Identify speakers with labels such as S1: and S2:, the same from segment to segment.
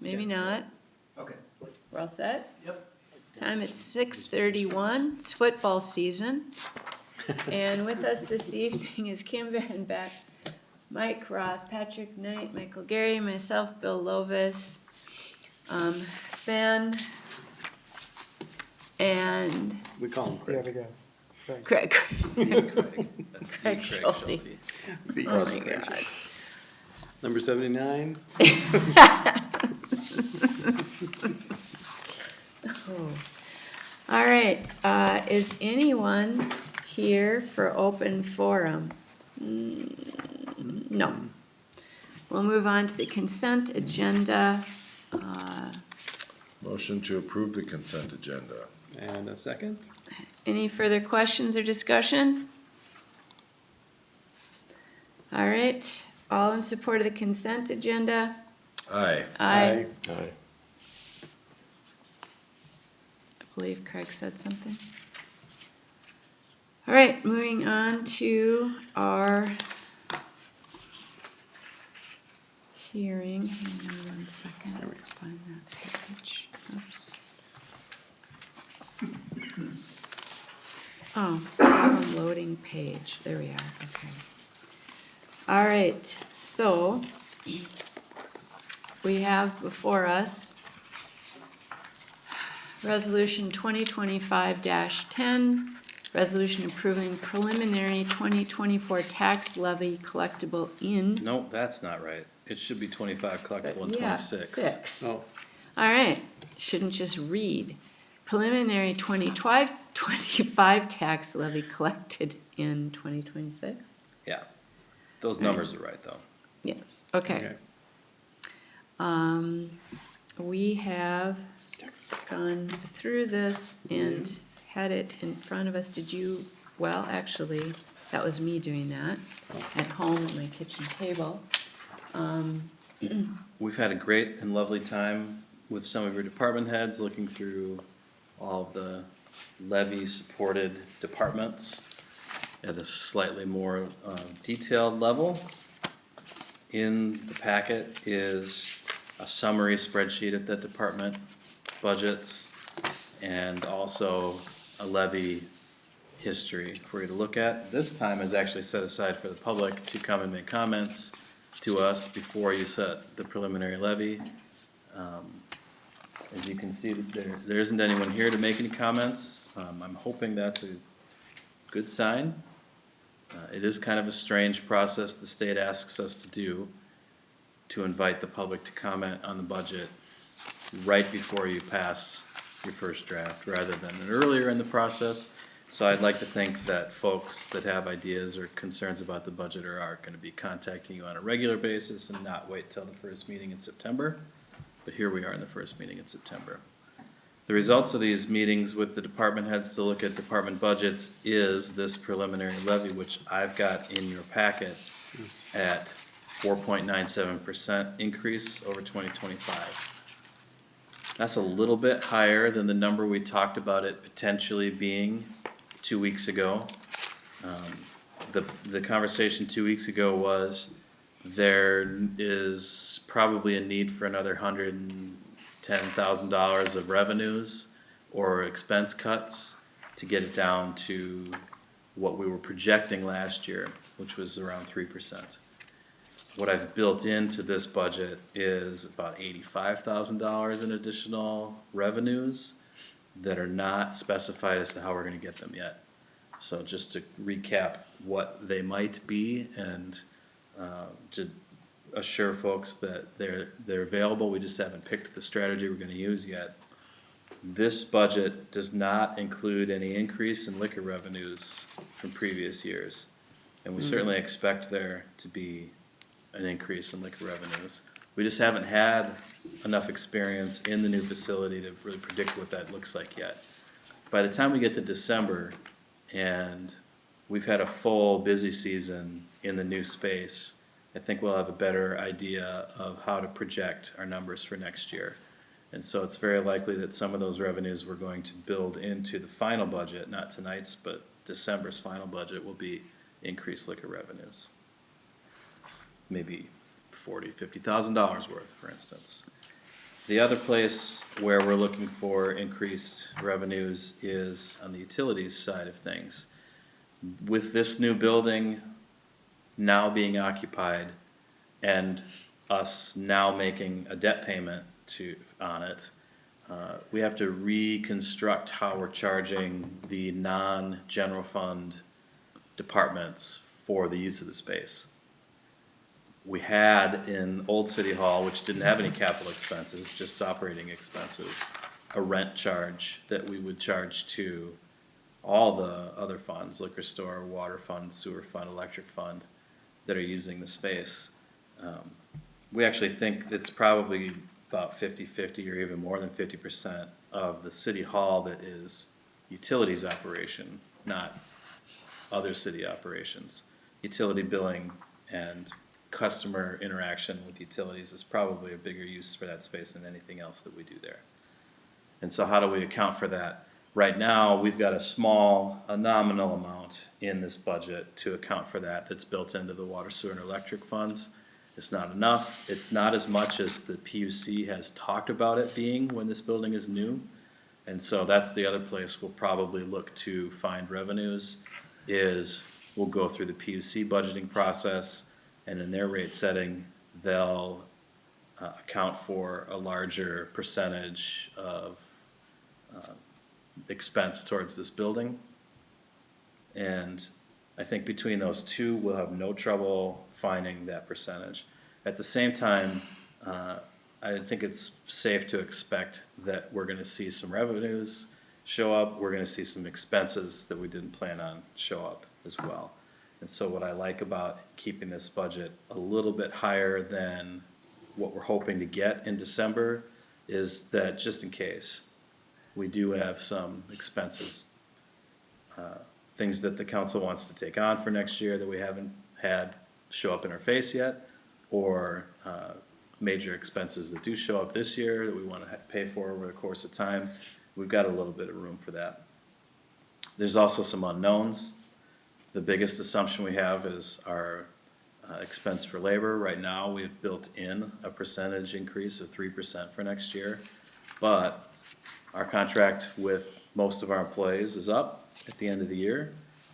S1: Maybe not.
S2: Okay.
S1: We're all set?
S2: Yep.
S1: Time is 6:31. It's football season. And with us this evening is Kim Van Beck, Mike Roth, Patrick Knight, Michael Gary, myself, Bill Lovis, Ben, and
S3: We call him
S4: The
S3: Craig.
S4: other guy.
S1: Craig.
S2: That's
S1: Craig Schulte.
S3: The
S1: Oh
S3: other
S1: my
S3: Craig.
S1: God.
S3: Number 79.
S1: Oh. All right, is anyone here for open forum? No. We'll move on to the consent agenda.
S5: Motion to approve the consent agenda.
S3: And a second.
S1: Any further questions or discussion? All right, all in support of the consent agenda?
S5: Aye.
S1: Aye.
S3: Aye.
S1: I believe Craig said something. All right, moving on to our hearing. Hang on 1 second, let's find that page. Oops. Oh, problem loading page. There we are, okay. All right, so we have before us Resolution 2025-10, resolution approving preliminary 2024 tax levy collectible in.
S2: No, that's not right. It should be 25 collectible and
S1: Yeah,
S2: 26.
S1: six.
S3: Oh,
S1: All right, shouldn't just read. Preliminary 2025 tax levy collected in 2026?
S2: Yeah. Those numbers are right, though.
S1: Yes, okay. We have gone through this and had it in front of us. Did you, well, actually, that was me doing that at home at my kitchen table.
S2: We've had a great and lovely time with some of your department heads, looking through all of the levy-supported departments at a slightly more detailed level. In the packet is a summary spreadsheet of the department budgets and also a levy history for you to look at. This time is actually set aside for the public to come and make comments to us before you set the preliminary levy. As you can see, there isn't anyone here to make any comments. I'm hoping that's a good sign. It is kind of a strange process the state asks us to do, to invite the public to comment on the budget right before you pass your first draft, rather than earlier in the process. So I'd like to think that folks that have ideas or concerns about the budget are going to be contacting you on a regular basis and not wait till the first meeting in September. But here we are in the first meeting in September. The results of these meetings with the department heads to look at department budgets is this preliminary levy, which I've got in your packet at 4.97% increase over 2025. That's a little bit higher than the number we talked about it potentially being 2 weeks ago. The conversation 2 weeks ago was there is probably a need for another $110,000 of revenues or expense cuts to get it down to what we were projecting last year, which was around 3%. What I've built into this budget is about $85,000 in additional revenues that are not specified as to how we're gonna get them yet. So just to recap what they might be and to assure folks that they're available, we just haven't picked the strategy we're gonna use yet. This budget does not include any increase in liquor revenues from previous years. And we certainly expect there to be an increase in liquor revenues. We just haven't had enough experience in the new facility to really predict what that looks like yet. By the time we get to December and we've had a full busy season in the new space, I think we'll have a better idea of how to project our numbers for next year. And so it's very likely that some of those revenues we're going to build into the final budget, not tonight's, but December's final budget, will be increased liquor revenues. Maybe $40,000, $50,000 worth, for instance. The other place where we're looking for increased revenues is on the utilities side of things. With this new building now being occupied and us now making a debt payment on it, we have to reconstruct how we're charging the non-general fund departments for the use of the space. We had in Old City Hall, which didn't have any capital expenses, just operating expenses, a rent charge that we would charge to all the other funds, liquor store, water fund, sewer fund, electric fund, that are using the space. We actually think it's probably about 50-50 or even more than 50% of the city hall that is utilities operation, not other city operations. Utility billing and customer interaction with utilities is probably a bigger use for that space than anything else that we do there. And so how do we account for that? Right now, we've got a nominal amount in this budget to account for that that's built into the water, sewer, and electric funds. It's not enough. It's not as much as the PUC has talked about it being when this building is new. And so that's the other place we'll probably look to find revenues, is we'll go through the PUC budgeting process, and in their rate setting, they'll account for a larger percentage of expense towards this building. And I think between those two, we'll have no trouble finding that percentage. At the same time, I think it's safe to expect that we're gonna see some revenues show up, we're gonna see some expenses that we didn't plan on show up as well. And so what I like about keeping this budget a little bit higher than what we're hoping to get in December is that just in case, we do have some expenses, things that the council wants to take on for next year that we haven't had show up in our face yet, or major expenses that do show up this year that we want to pay for over the course of time. We've got a little bit of room for that. There's also some unknowns. The biggest assumption we have is our expense for labor. Right now, we've built in a percentage increase of 3% for next year, but our contract with most of our employees is up at the end of the year,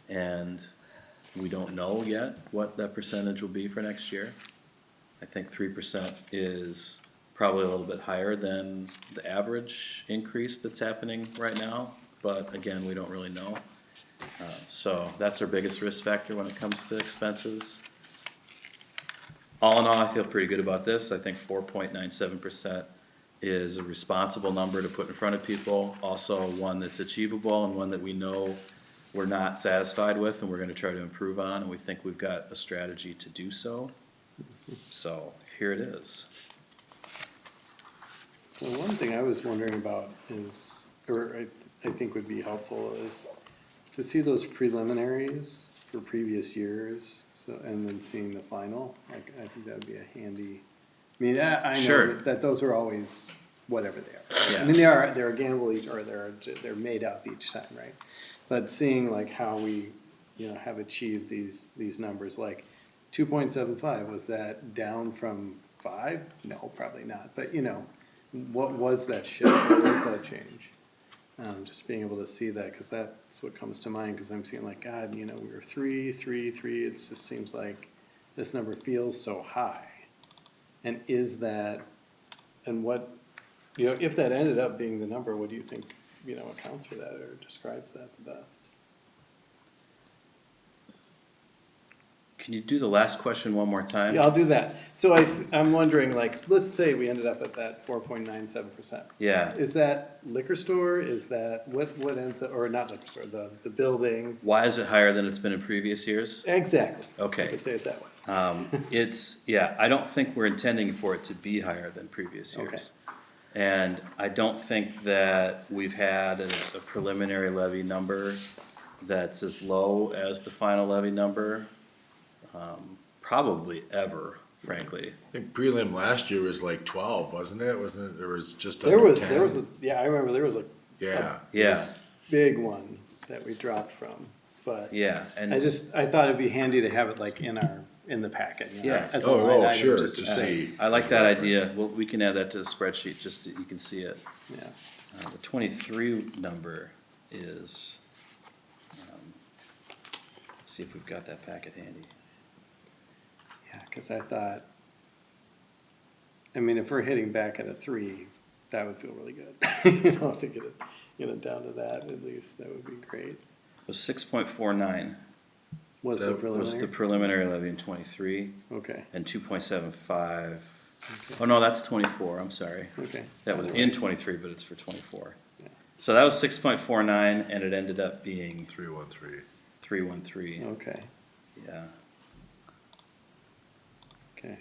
S2: and we don't know yet what that percentage will be for next year. I think 3% is probably a little bit higher than the average increase that's happening right now, but again, we don't really know. So that's our biggest risk factor when it comes to expenses. All in all, I feel pretty good about this. I think 4.97% is a responsible number to put in front of people, also one that's achievable and one that we know we're not satisfied with and we're gonna try to improve on, and we think we've got a strategy to do so. So here it is.
S3: So one thing I was wondering about is, or I think would be helpful, is to see those preliminaries for previous years, so, and then seeing the final. Like, I think that'd be a handy, I mean, I know
S2: Sure.
S3: that those are always whatever they are.
S2: Yeah.
S3: I mean, they're gamble each, or they're made up each time, right? But seeing like how we, have achieved these numbers, like 2.75, was that down from 5? No, probably not, but what was that shift, what was that change? Just being able to see that, because that's what comes to mind, because I'm seeing like, God, we were 3, 3, 3, it just seems like this number feels so high. And is that, and what, if that ended up being the number, what do you think, accounts for that or describes that the best?
S2: Can you do the last question one more time?
S3: Yeah, I'll do that. So I'm wondering, like, let's say we ended up at that 4.97%.
S2: Yeah.
S3: Is that liquor store? Is that, what ends up, or not liquor store, the building?
S2: Why is it higher than it's been in previous years?
S3: Exactly.
S2: Okay.
S3: I could say it that way.
S2: I don't think we're intending for it to be higher than previous years. And I don't think that we've had a preliminary levy number that's as low as the final levy number, probably ever, frankly.
S5: I think prelim last year was like 12, wasn't it? Wasn't it, there was just
S3: There
S5: under
S3: was,
S5: 10?
S3: I remember there was a
S5: Yeah.
S2: Yeah,
S3: big one that we dropped from, but
S2: yeah, and
S3: I thought it'd be handy to have it like in in the packet, you know,
S2: Yeah.
S3: as a line
S5: Oh,
S3: item,
S5: sure,
S3: just to
S5: to
S3: say,
S5: see.
S2: I like that idea. Well, we can add that to the spreadsheet just so you can see it.
S3: yeah.
S2: The 23 number is, let's see if we've got that packet handy.
S3: Yeah, cause I thought, I mean, if we're hitting back at a 3, that would feel really good. You know, to get it down to that at least, that would be great.
S2: It was 6.49
S3: Was the
S5: That
S2: was
S3: preliminary?
S2: the preliminary levy in 23,
S3: Okay,
S2: and 2.75.
S3: okay,
S2: Oh, no, that's 24, I'm sorry.
S3: okay.
S2: That was in 23, but it's for 24.
S3: Yeah.
S2: So that was 6.49, and it ended up being
S5: 313.
S2: 313.
S3: Okay,
S2: Yeah.
S3: okay.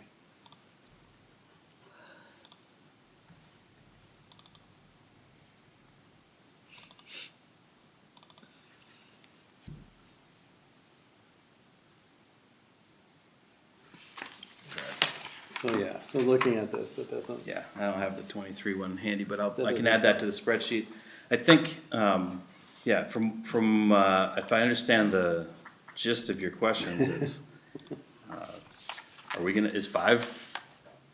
S3: So, yeah, so looking at this, that doesn't,
S2: Yeah, I don't have the 23 one handy, but I can
S3: doesn't-
S2: add that to the spreadsheet. I think, yeah, from if I understand the gist of your questions, it's, is 5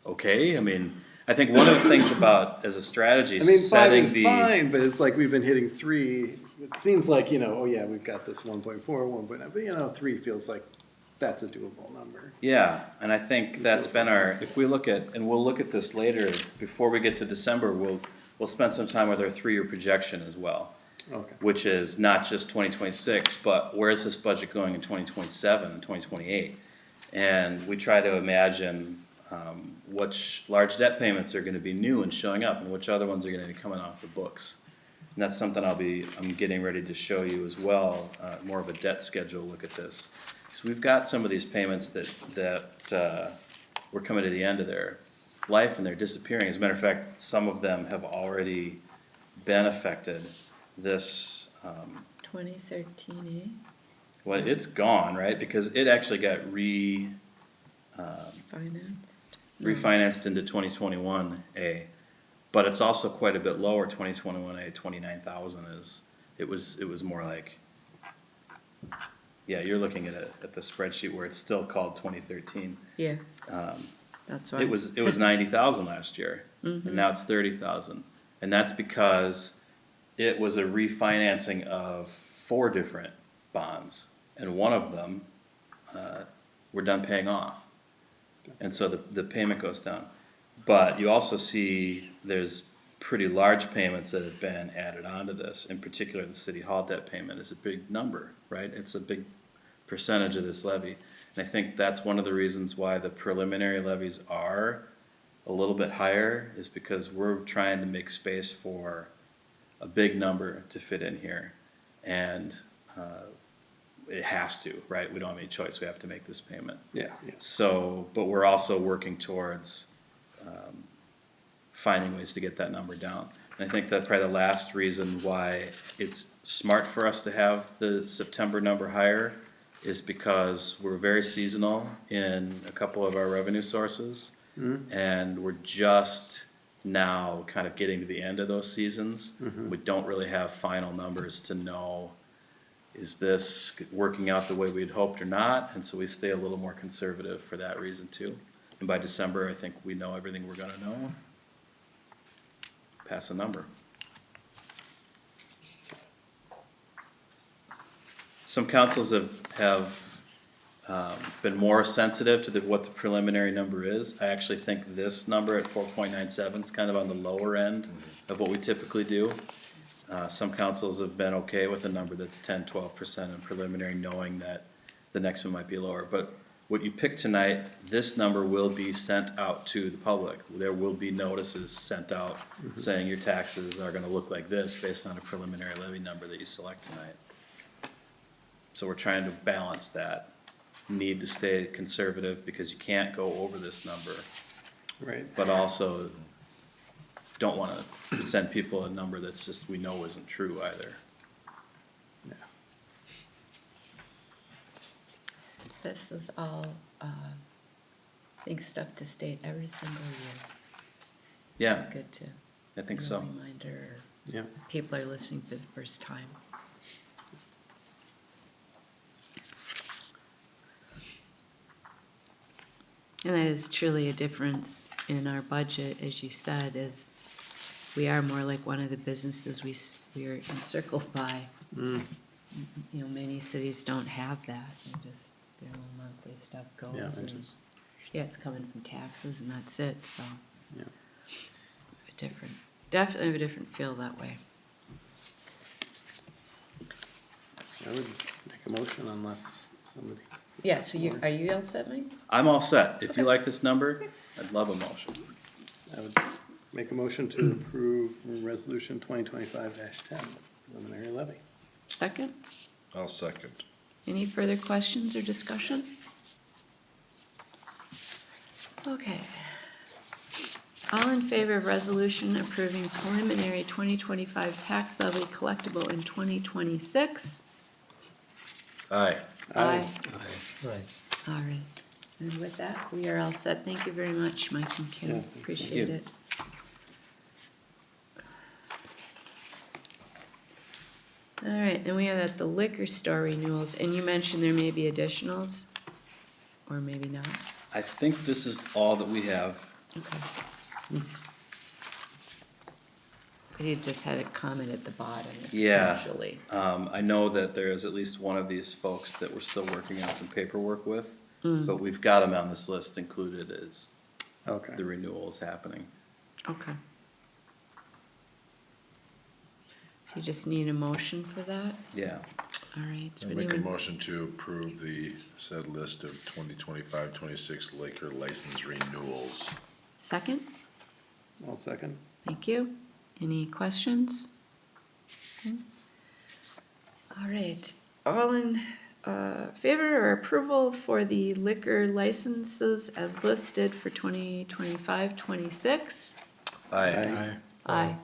S2: okay? I mean, I think one of the things about, as a strategy,
S3: I mean, 5
S2: setting
S3: is
S2: the.
S3: fine, but it's like we've been hitting 3. It seems like, you know, oh yeah, we've got this 1.4, 1.9, but you know, 3 feels like that's a doable number.
S2: Yeah, and I think that's been our, if we look at, and we'll look at this later, before we get to December, we'll spend some time with our 3-year projection as well.
S3: Okay,
S2: Which is not just 2026, but where is this budget going in 2027, 2028? And we try to imagine which large debt payments are gonna be new and showing up, and which other ones are gonna be coming off the books. And that's something I'm getting ready to show you as well, more of a debt schedule look at this. So we've got some of these payments that we're coming to the end of their life and they're disappearing. As a matter of fact, some of them have already been affected. This,
S1: 2013,
S2: well, it's gone, right? Because it actually got
S1: financed?
S2: refinanced into 2021A. But it's also quite a bit lower, 2021A, 29,000 is, it was more like, yeah, you're looking at the spreadsheet where it's still called 2013.
S1: Yeah, that's why.
S2: It was 90,000 last year, and now it's 30,000. And that's because it was a refinancing of 4 different bonds, and one of them, we're done paying off. And so the payment goes down. But you also see there's pretty large payments that have been added onto this. In particular, the city hall debt payment is a big number, right? It's a big percentage of this levy. And I think that's one of the reasons why the preliminary levies are a little bit higher, is because we're trying to make space for a big number to fit in here. And it has to, right? We don't have any choice. We have to make this payment.
S3: yeah, yeah.
S2: So, but we're also working towards finding ways to get that number down. And I think that probably the last reason why it's smart for us to have the September number higher is because we're very seasonal in a couple of our revenue sources. And we're just now kind of getting to the end of those seasons. We don't really have final numbers to know, is this working out the way we'd hoped or not? And so we stay a little more conservative for that reason too. And by December, I think we know everything we're gonna know. Pass a number. Some councils have been more sensitive to what the preliminary number is. I actually think this number at 4.97 is kind of on the lower end of what we typically do. Some councils have been okay with a number that's 10-12% in preliminary, knowing that the next one might be lower. But what you pick tonight, this number will be sent out to the public. There will be notices sent out saying your taxes are gonna look like this based on a preliminary levy number that you select tonight. So we're trying to balance that need to stay conservative because you can't go over this number,
S3: Right.
S2: but also don't wanna send people a number that's just, we know isn't true either.
S3: Yeah.
S1: This is all big stuff to state every single year.
S2: Yeah,
S1: Good to.
S2: I think
S1: be a
S2: so.
S1: Reminder,
S3: Yeah.
S1: people are listening for the first time. And that is truly a difference in our budget, as you said, is we are more like one of the businesses we are encircled by.
S3: Mm,
S1: You know, many cities don't have that, they just, their little monthly stuff
S3: yeah,
S1: goes
S3: which
S1: and,
S3: is,
S1: yeah, it's coming from taxes and that's it, so.
S3: yeah.
S1: Definitely have a different feel that way.
S3: I would make a motion unless somebody.
S1: Yeah, so are you all set, Mike?
S2: I'm all set. If you like this number, I'd love a motion.
S3: I would make a motion to approve resolution 2025-10, preliminary levy.
S1: Second?
S5: I'll second.
S1: Any further questions or discussion? Okay. All in favor of resolution approving preliminary 2025 tax levy collectible in 2026?
S5: Aye.
S1: Aye.
S4: Right.
S1: All right. And with that, we are all set. Thank you very much, Mike and
S3: Yeah,
S1: Kim.
S3: thanks.
S1: Appreciate
S2: you.
S1: it. All right, then we have at the liquor store renewals, and you mentioned there may be additionals, or maybe not.
S2: I think this is all that we have.
S1: Okay. You just had a comment at the bottom,
S2: Yeah.
S1: potentially.
S2: I know that there is at least one of these folks that we're still working on some paperwork with, but we've got them on this list included as
S3: Okay.
S2: the renewal is happening.
S1: Okay. So you just need a motion for that?
S2: Yeah.
S1: All right. so
S5: I'll make a
S1: anyone-
S5: motion to approve the said list of 2025-26 liquor license renewals.
S1: Second?
S3: I'll second.
S1: Thank you. Any questions? Okay. All right, all in favor or approval for the liquor licenses as listed for 2025-26?
S5: Aye.
S1: Aye.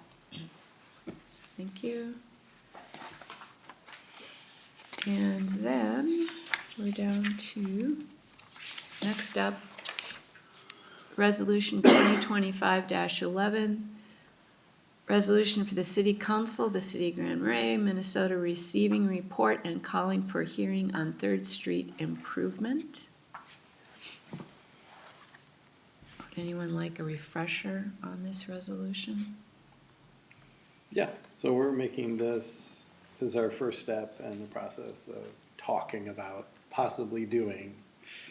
S1: Thank you. And then we're down to, next up, Resolution 2025-11. Resolution for the City Council, the City of Grand Marais, Minnesota, receiving report and calling for a hearing on Third Street improvement. Would anyone like a refresher on this resolution?
S3: Yeah, so we're making this as our first step in the process of talking about possibly doing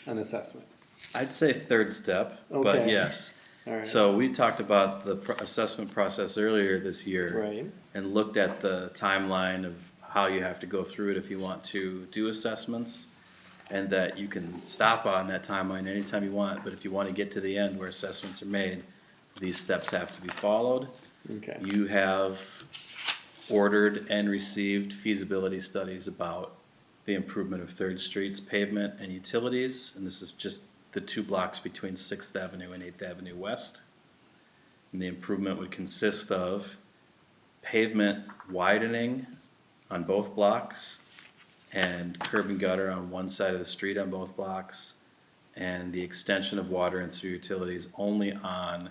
S3: an assessment.
S2: I'd say third step, but
S3: Okay.
S2: yes.
S3: All right.
S2: So we talked about the assessment process earlier this year.
S3: Right.
S2: And looked at the timeline of how you have to go through it if you want to do assessments. And that you can stop on that timeline anytime you want, but if you want to get to the end where assessments are made, these steps have to be followed.
S3: Okay.
S2: You have ordered and received feasibility studies about the improvement of Third Street's pavement and utilities, and this is just the 2 blocks between 6th Avenue and 8th Avenue West. And the improvement would consist of pavement widening on both blocks and curb and gutter on one side of the street on both blocks, and the extension of water and sewer utilities only on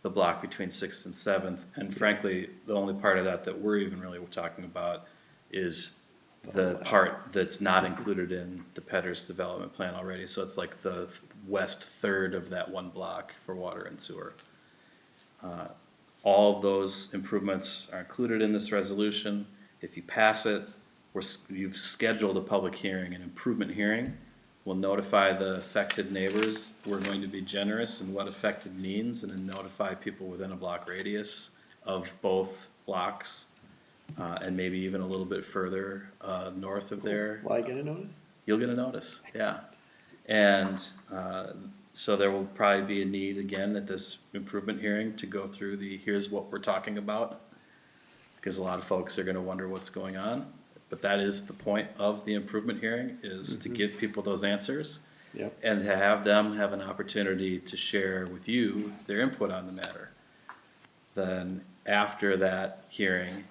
S2: the block between 6th and 7th. And frankly, the only part of that we're even really talking about is the part that's not included in the Petters development plan already. So it's like the west third of that 1 block for water and sewer. All of those improvements are included in this resolution. If you pass it, you've scheduled a public hearing, an improvement hearing. We'll notify the affected neighbors. We're going to be generous in what affected means, and then notify people within a block radius of both blocks, and maybe even a little bit further north of there.
S3: Will I get a notice?
S2: You'll get a notice, yeah. And so there will probably be a need again at this improvement hearing to go through here's what we're talking about, because a lot of folks are gonna wonder what's going on. But that is the point of the improvement hearing, is to give people those answers.
S3: Yep.
S2: And to have them have an opportunity to share with you their input on the matter. Then after that hearing,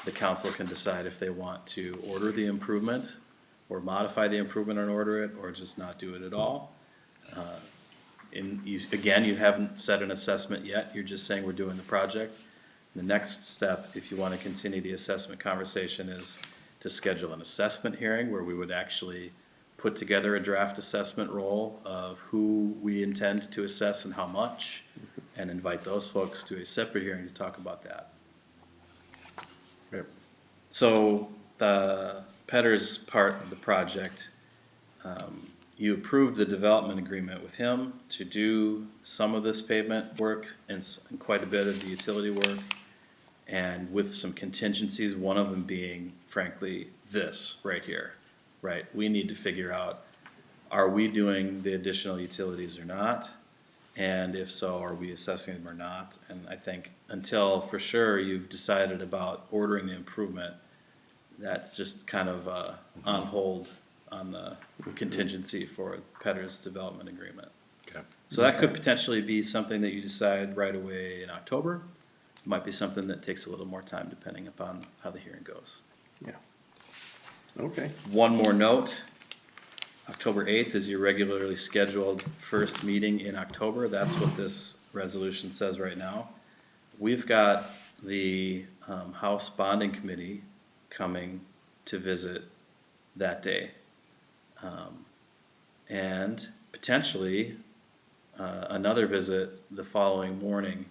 S2: the council can decide if they want to order the improvement, or modify the improvement and order it, or just not do it at all. Again, you haven't set an assessment yet, you're just saying we're doing the project. The next step, if you want to continue the assessment conversation, is to schedule an assessment hearing where we would actually put put together a draft assessment roll of who we intend to assess and how much, and invite those folks to a separate hearing to talk about that.
S5: Yep.
S2: So the Petter's part of the project, you approved the development agreement with him to do some of this pavement work and quite a bit of the utility work, and with some contingencies, one of them being, frankly, this right here, right? We need to figure out, are we doing the additional utilities or not? And if so, are we assessing them or not? And I think until for sure you've decided about ordering the improvement, that's just kind of on hold on the contingency for Petter's development agreement.
S5: Okay.
S2: So that could potentially be something that you decide right away in October. Might be something that takes a little more time depending upon how the hearing goes.
S3: Yeah. Okay.
S2: One more note, October 8th is your regularly scheduled first meeting in October. That's what this resolution says right now. We've got the House Bonding Committee coming to visit that day. And potentially another visit the following morning.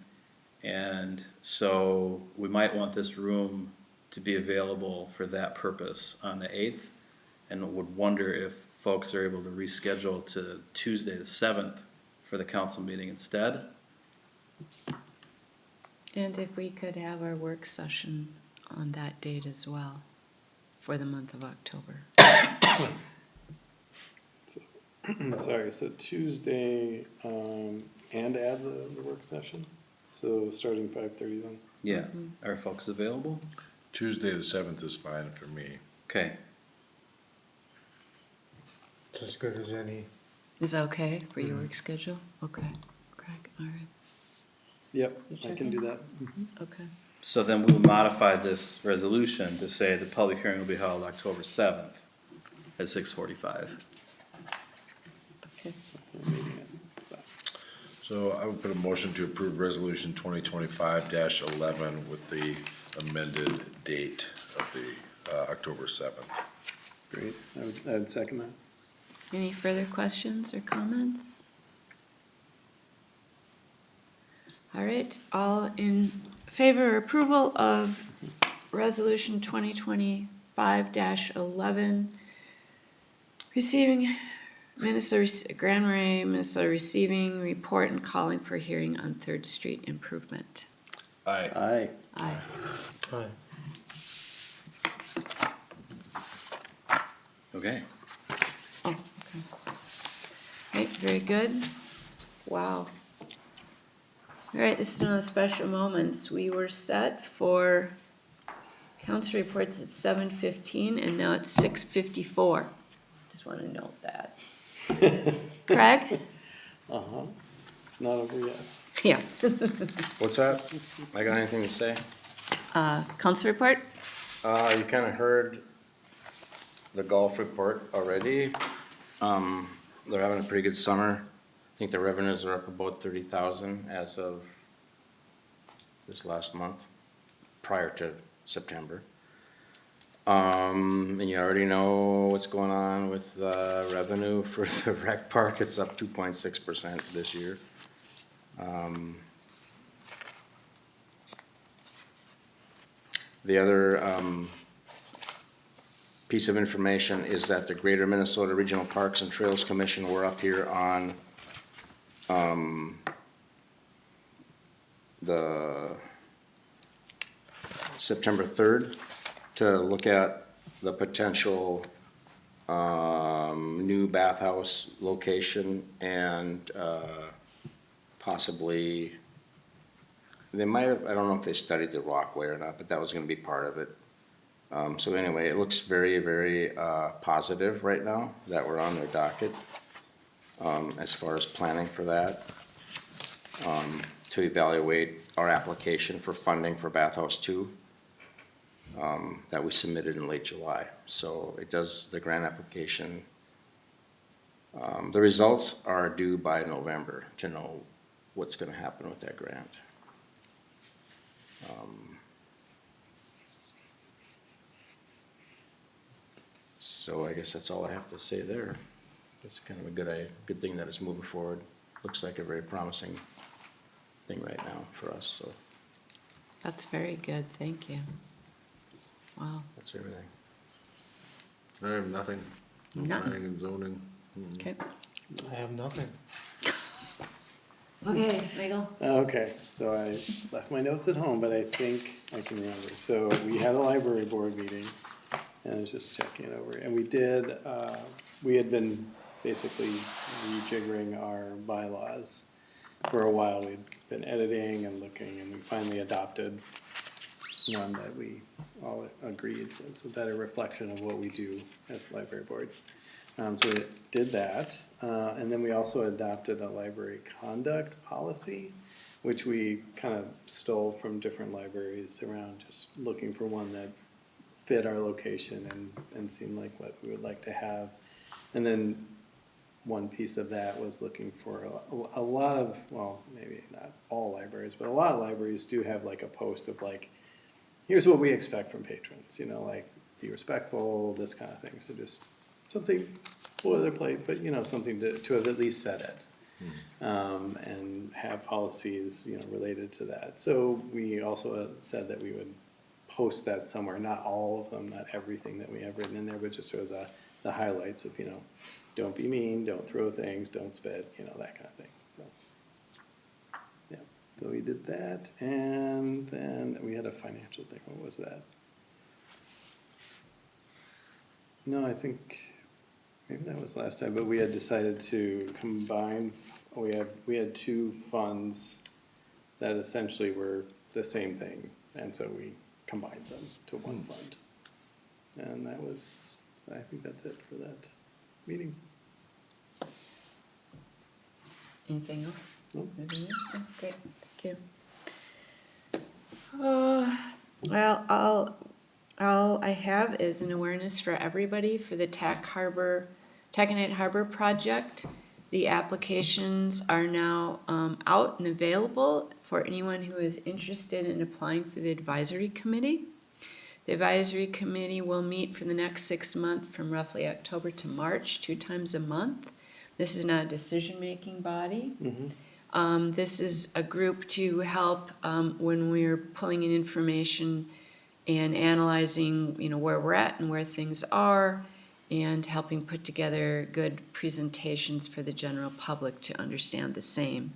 S2: And so we might want this room to be available for that purpose on the 8th, and would wonder if folks are able to reschedule to Tuesday the 7th for the council meeting instead.
S1: And if we could have our work session on that date as well, for the month of October.
S3: Sorry, so Tuesday, and add the work session? So starting 5:30 then?
S2: Yeah, are folks available?
S5: Tuesday the 7th is fine for me.
S2: Okay,
S4: It's as good as any.
S1: Is that okay for your work schedule? Okay, Craig, all right,
S3: Yep,
S1: You
S3: I can do
S1: checking?
S3: that.
S1: okay.
S2: so then we'll modify this resolution to say the public hearing will be held October 7th at 6:45.
S1: Okay.
S3: We're meeting at 5.
S5: So I would put a motion to approve resolution 2025-11 with the amended date of the October 7th.
S3: Great, I'd second that.
S1: Any further questions or comments? All right, all in favor or approval of resolution 2025-11, receiving Grand Marais, Minnesota receiving report and calling for hearing on Third Street improvement.
S5: Aye.
S3: Aye.
S1: Aye.
S4: Aye.
S2: Okay.
S1: Oh, okay. Right, very good. Wow. All right, this is one of the special moments. We were set for council reports at 7:15 and now it's 6:54. Just want to note that. Craig?
S3: Uh-huh. It's not over yet.
S1: Yeah.
S6: What's that? I got anything to say?
S1: Council report?
S6: You kinda heard the golf report already. They're having a pretty good summer. I think the revenues are up about 30,000 as of this last month, prior to September. And you already know what's going on with the revenue for the rec park. It's up 2.6% this year. The other piece of information is that the Greater Minnesota Regional Parks and Trails Commission were up here on the September 3rd to look at the potential new bathhouse location and possibly, they might have, I don't know if they studied the walkway or not, but that was gonna be part of it. So anyway, it looks very, very positive right now that we're on their docket as far as planning for that. To evaluate our application for funding for Bathhouse 2 that we submitted in late July. So it does, the grant application, the results are due by November to know what's gonna happen with that grant. So I guess that's all I have to say there. It's kind of a good thing that it's moving forward. Looks like a very promising thing right now for us, so
S1: That's very good, thank you. Wow,
S6: that's everything.
S5: I have nothing.
S1: Nothing.
S5: Planning and zoning.
S1: okay.
S4: I have nothing.
S1: Okay, Michael?
S3: Okay, so I left my notes at home, but I think I can remember. So we had a library board meeting, and I was just checking it over. And we had been basically rejiggering our bylaws for a while. We'd been editing and looking, and we finally adopted one that we all agreed was a better reflection of what we do as a library board. So we did that, and then we also adopted a library conduct policy, which we kind of stole from different libraries around, just looking for one that fit our location and seemed like what we would like to have. And then one piece of that was looking for a lot of, well, maybe not all libraries, but a lot of libraries do have like a post of like, here's what we expect from patrons, you know, like be respectful, this kind of thing. So just something boilerplate, but you know, something to have at least said it. And have policies, you know, related to that. So we also said that we would post that somewhere, not all of them, not everything that we have written in there, but just sort of the highlights of, you know, don't be mean, don't throw things, don't spit, you know, that kind of thing, so. Yeah, so we did that, and then we had a financial thing, what was that? No, I think, maybe that was last time, but we had decided to combine, we had two funds that essentially were the same thing, and so we combined them to one fund. And that was, I think that's it for that meeting.
S1: Anything else?
S3: Nope.
S1: Anything else? Okay, thank you. Well, all I have is an awareness for everybody for the Taconite Harbor project. The applications are now out and available for anyone who is interested in applying for the advisory committee. The advisory committee will meet for the next 6 months from roughly October to March, 2 times a month. This is not a decision-making body. This is a group to help when we're pulling in information and analyzing, you know, where we're at and where things are, and helping put together good presentations for the general public to understand the same.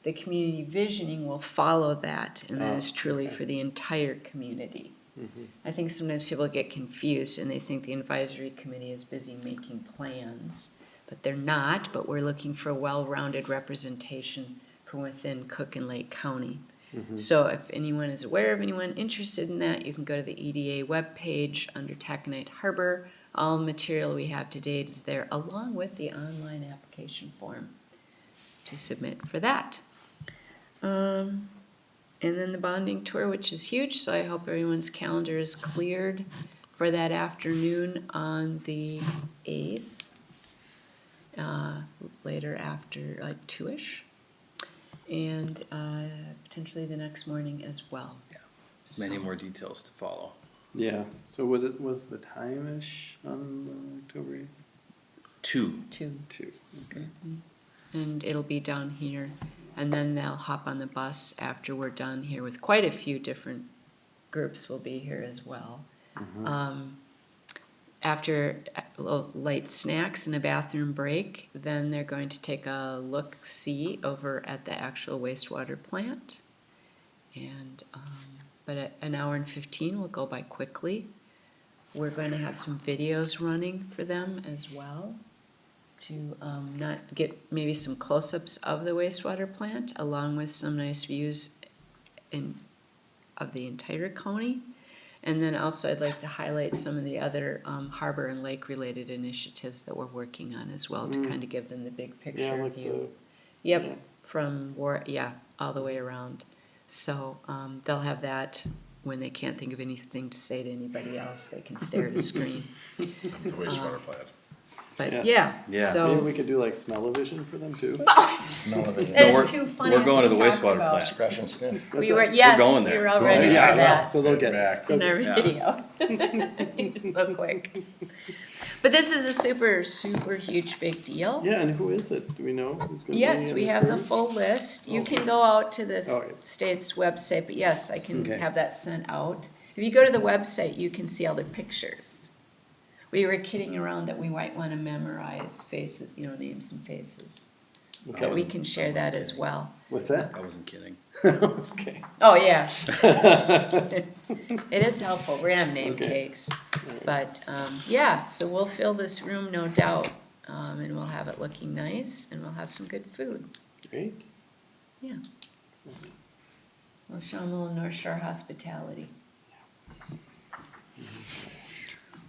S1: The community visioning will follow that, and that is truly
S3: okay.
S1: for the entire community. I think sometimes people get confused and they think the advisory committee is busy making plans, but they're not, but we're looking for a well-rounded representation from within Cook and Lake County. So if anyone is aware of anyone interested in that, you can go to the EDA webpage under Taconite Harbor. All material we have to date is there, along with the online application form to submit for that. And then the bonding tour, which is huge, so I hope everyone's calendar is cleared for that afternoon on the 8th. Later after, like 2-ish. And potentially the next morning as well.
S2: Many
S1: So-
S2: more details to follow.
S3: Yeah, so what was the time-ish on October 8th?
S2: 2.
S1: 2.
S3: 2, okay.
S1: And it'll be down here, and then they'll hop on the bus after we're done here with quite a few different groups will be here as well. After a little light snacks and a bathroom break, then they're going to take a look-see over at the actual wastewater plant. And, but at an hour and 15 will go by quickly. We're going to have some videos running for them as well to not get maybe some close-ups of the wastewater plant, along with some nice views of the entire county. And then also I'd like to highlight some of the other harbor and lake-related initiatives that we're working on as well, to kind of give them the big
S3: Yeah,
S1: picture
S3: like
S1: view.
S3: the,
S1: Yep,
S3: yeah.
S1: from all the way around. So they'll have that when they can't think of anything to say to anybody else. They can stare at a screen.
S5: The wastewater plant.
S1: But
S3: Yeah.
S2: Yeah.
S1: so
S3: Maybe we could do like smell-o-vision for them too?
S6: Smell of it.
S1: That
S2: we're-
S1: is too funny.
S2: we're
S1: as
S2: going
S1: we
S2: to the
S1: talked
S2: wastewater
S1: about.
S2: plant.
S6: Scratch and sniff.
S1: We were, yes,
S2: going
S1: we
S2: there.
S1: were all ready
S3: Yeah,
S1: for that
S3: so they'll get
S5: Back.
S1: in our
S2: Yeah.
S1: video. He was so quick. But this is a super, super huge big deal.
S3: Yeah, and who is it? Do we know who's gonna be?
S1: Yes, we have the
S3: approved?
S1: full list. You
S3: Okay.
S1: can go out to the
S3: Okay.
S1: state's website, but yes, I can
S3: Okay.
S1: have that sent out. If you go to the website, you can see all the pictures. We were kidding around that we might wanna memorize faces, names and faces. But we can share that as well.
S3: What's that?
S2: I wasn't kidding.
S3: Okay.
S1: Oh, yeah. It is helpful, we're gonna have name
S3: Okay.
S1: tags. But, yeah, so we'll fill this room, no doubt, and we'll have it looking nice, and we'll have some good food.
S3: Great.
S1: Yeah,
S3: Excellent.
S1: we'll show them a little North Shore hospitality.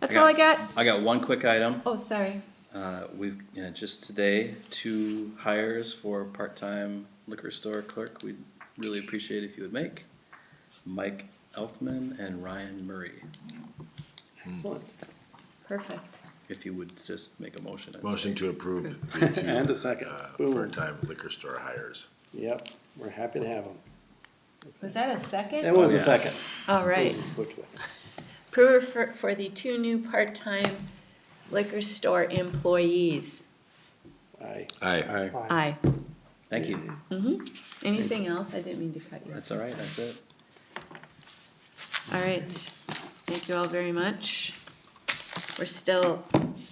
S1: That's all I got.
S2: I got one quick item.
S1: Oh, sorry.
S2: We've, just today, 2 hires for part-time liquor store clerk. We'd really appreciate if you would make. Mike Eltman and Ryan Murray.
S3: Excellent.
S1: Perfect.
S2: If you would just make a motion. I'd
S5: Motion
S2: say.
S5: to approve the two,
S3: And a second. Boom.
S5: part-time liquor store hires.
S3: Yep, we're happy to have them.
S1: Was that a
S3: It
S1: second?
S3: was a
S2: yeah.
S3: second.
S1: All
S3: It
S1: right.
S3: was just a quick second.
S1: Approve for the 2 new part-time liquor store employees.
S3: Aye.
S5: Aye.
S1: Aye.
S2: Thank you.
S1: Anything else? I didn't mean to cut you.
S2: That's all right, that's it.
S1: All right. Thank you all very much. We're still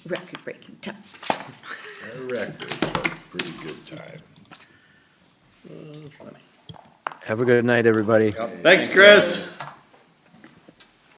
S1: record-breaking time.
S5: A record, but pretty good time.
S3: Funny.
S7: Have a good night, everybody.
S2: Thanks, Chris.